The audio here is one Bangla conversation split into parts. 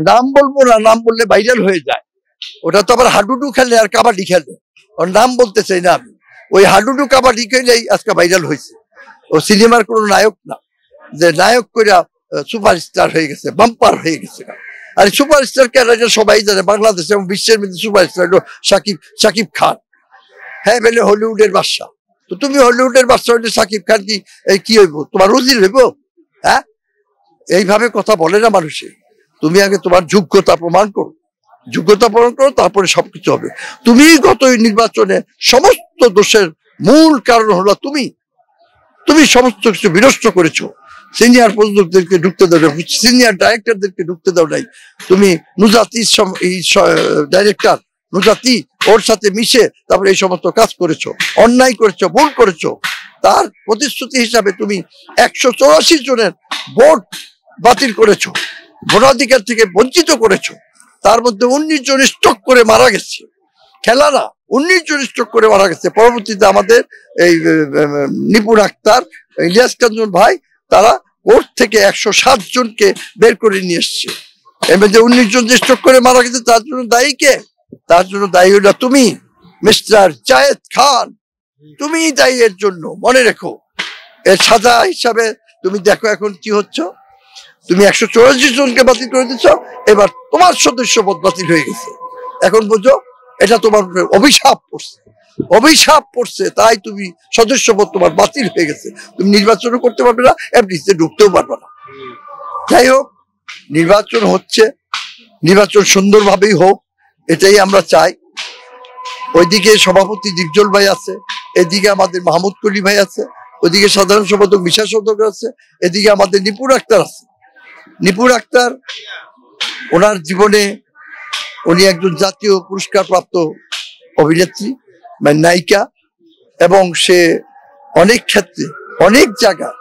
নাম বলবো না, নাম বললে ভাইরাল হয়ে যায়। ওটা তো আবার হাডুডু খেলে আর কাবাডি খেলে, ওর নাম বলতে চাই না আমি। ওই হাডুডু কাবাডি খেলেই আজকে ভাইরাল হয়েছে। ও সিনেমার কোনো নায়ক না যে নায়ক করে সুপারস্টার হয়ে গেছে, বাম্পার হয়ে গেছে। আর সুপারস্টার ক্যারেক্টার সবাই জানে, বাংলাদেশে এবং বিশ্বের মধ্যে সুপারস্টার হলো শাকিব খান। হ্যাঁ বলে হলিউডের বাদশা। তো তুমি হলিউডের বাদশা হইলে শাকিব খান কি হইব, তোমার উজির হইব? হ্যাঁ, এইভাবে কথা বলে না মানুষে। তুমি আগে তোমার যোগ্যতা প্রমাণ করো, তারপরে সবকিছু হবে। তুমি গত নির্বাচনে সমস্ত দোষের মূল কারণ হলো তুমি সমস্ত কিছু বিনষ্ট করেছো। সিনিয়র প্রযোজকদেরকে ঢুকতে দাও নাই, সিনিয়র ডাইরেক্টরদেরকে ঢুকতে দাও নাই। তুমি নুজাতি ডাইরেক্টর নুজাতি ওর সাথে মিশে তারপরে এই সমস্ত কাজ করেছো, অন্যায় করেছো, ভুল করেছো। তার প্রতিশ্রুতি হিসাবে তুমি 184 জনের ভোট বাতিল করেছো, ভোটাধিকার থেকে বঞ্চিত করেছো। তার মধ্যে 19 জন স্ট্রোক করে মারা গেছে, খেলা না, 19 জন স্ট্রোক করে মারা গেছে। পরবর্তীতে আমাদের এই নিপুণ আক্তার, ইলিয়াস কাঞ্চন ভাই, তারা কোর্ট থেকে 107 জনকে বের করে নিয়ে এসছে। এর মধ্যে 19 জন স্ট্রোক করে মারা গেছে, তার জন্য দায়ী কে? তার জন্য দায়ী হলো তুমি, মিস্টার জায়েদ খান। তুমি দায়ী এর জন্য, মনে রেখো। এর সাজা হিসাবে তুমি দেখো এখন কি হচ্ছে। তুমি 184 জনকে বাতিল করে দিচ্ছ, এবার তোমার সদস্যপদ বাতিল হয়ে গেছে। এখন বুঝো, এটা তোমার অভিশাপ পড়ছে, তাই তুমি সদস্যপদ তোমার বাতিল হয়ে গেছে। তুমি নির্বাচনও করতে পারবে না, এমনিতে ঢুকতেও পারবে না। যাই হোক, নির্বাচন হচ্ছে, নির্বাচন সুন্দরভাবেই হোক, এটাই আমরা চাই। ওইদিকে সভাপতি ডিপজল ভাই আছে, এদিকে আমাদের মাহমুদ কলি ভাই আছে, ওইদিকে সাধারণ সম্পাদক বিশাল সম্পাদক আছে, এদিকে আমাদের নিপুণ আক্তার আছে। নিপুণ আক্তার ওনার জীবনে উনি একজন জাতীয় পুরস্কার প্রাপ্ত অভিনেত্রী বা নায়িকা, এবং সে অনেক ক্ষেত্রে অনেক জায়গায়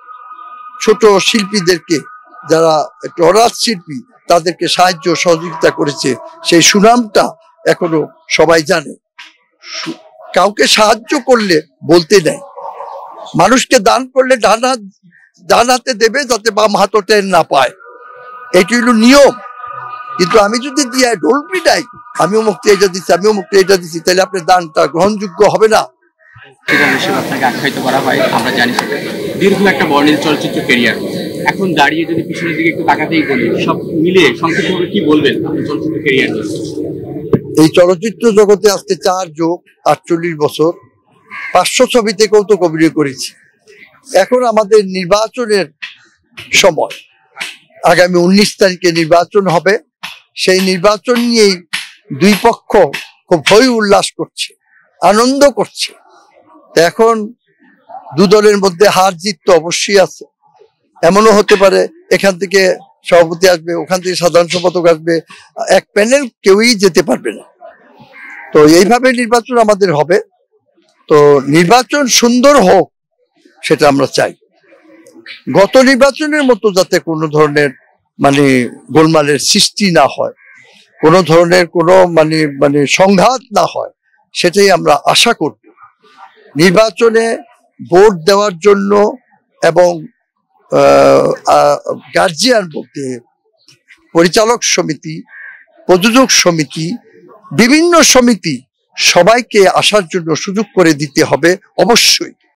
ছোট শিল্পীদেরকে, যারা একটু অরাজ শিল্পী, তাদেরকে সাহায্য সহযোগিতা করেছে। সেই সুনামটা এখনো সবাই জানে। কাউকে সাহায্য করলে বলতে নেই, মানুষকে দান করলে ডান হাতে দেবে যাতে বাম হাতও টেন না পায়, এটি হলো নিয়ম। কিন্তু আমি যদি দিয়ে ঢোল পিটাই, আমিও মুক্তি এটা দিচ্ছি, আমিও মুক্তি এটা দিচ্ছি, তাহলে আপনার দানটা গ্রহণযোগ্য হবে না। আপনাকে আখ্যায়িত করা হয়, আমরা জানি সেটা দীর্ঘ একটা বর্ণিল চলচ্চিত্র ক্যারিয়ার। এখন দাঁড়িয়ে যদি পিছনের দিকে একটু তাকাতেই বলি, সব মিলিয়ে সংক্ষিপ্তভাবে কি বলবেন আপনি চলচ্চিত্র ক্যারিয়ার নিয়ে? এই চলচ্চিত্র জগতে আজকে 4 যোগ 48 বছর, 500 ছবিতে কৌতুক অভিনয় করেছি। এখন আমাদের নির্বাচনের সময়, আগামী 19 তারিখে নির্বাচন হবে। সেই নির্বাচন নিয়েই দুই পক্ষ খুব হই উল্লাস করছে, আনন্দ করছে। এখন দু দলের মধ্যে হার জিত তো অবশ্যই আছে। এমনও হতে পারে এখান থেকে সভাপতি আসবে, ওখান থেকে সাধারণ সম্পাদক আসবে, এক প্যানেল কেউই যেতে পারবে না। তো এইভাবে নির্বাচন আমাদের হবে। তো নির্বাচন সুন্দর হোক, সেটা আমরা চাই। গত নির্বাচনের মতো যাতে কোনো ধরনের গোলমালের সৃষ্টি না হয়, কোনো ধরনের কোনো সংঘাত না হয়, সেটাই আমরা আশা করব। নির্বাচনে ভোট দেওয়ার জন্য এবং গার্জিয়ান বলতে পরিচালক সমিতি, প্রযোজক সমিতি, বিভিন্ন সমিতি, সবাইকে আসার জন্য সুযোগ করে দিতে হবে অবশ্যই।